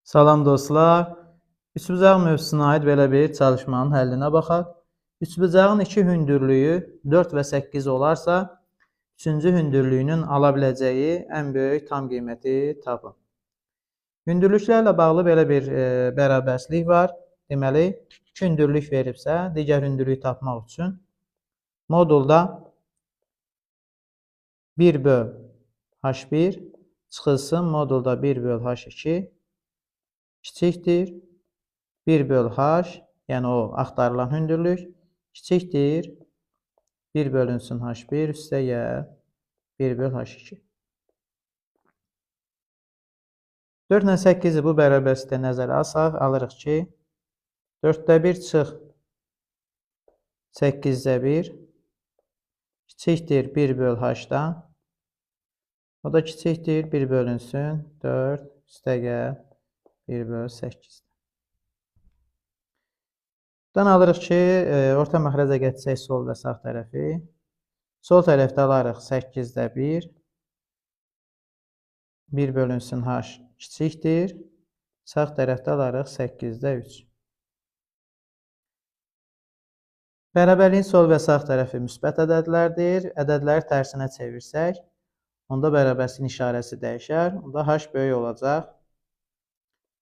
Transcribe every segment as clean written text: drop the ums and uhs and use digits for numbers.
Salam dostlar. Üçbucaq mövzusuna aid belə bir çalışmanın həllinə baxaq. Üçbucağın iki hündürlüyü 4 və 8 olarsa, üçüncü hündürlüyünün ala biləcəyi ən böyük tam qiyməti tapın. Hündürlüklərlə bağlı belə bir bərabərsizlik var. Deməli, iki hündürlük veribsə, digər hündürlüyü tapmaq üçün modulda 1 böl h1 çıxılsın modulda 1 böl h2 kiçikdir 1 böl h, yəni o axtarılan hündürlük kiçikdir 1 bölünsün h1 üstəgə 1 böl h2. 4 ilə 8-i bu bərabərsizlikdə nəzərə alsaq, alırıq ki, 4-də 1 çıx 8-də 1 kiçikdir 1 böl h-dan, o da kiçikdir 1 bölünsün 4 üstəgə 1 böl 8. Buradan alırıq ki, orta məxrəcə gətirsək sol və sağ tərəfi. Sol tərəfdə alarıq 8-də 1. 1 bölünsün h kiçikdir. Sağ tərəfdə alarıq 8-də 3. Bərabərliyin sol və sağ tərəfi müsbət ədədlərdir. Ədədləri tərsinə çevirsək, onda bərabərsizliyin işarəsi dəyişər. Onda h böyük olacaq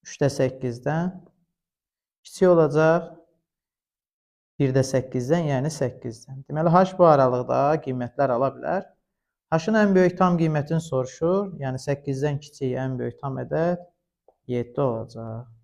3-də 8-dən, kiçik olacaq 1-də 8-dən, yəni 8-dən. Deməli, h bu aralıqda qiymətlər ala bilər. H-ın ən böyük tam qiymətini soruşur. Yəni 8-dən kiçik ən böyük tam ədəd 7 olacaq.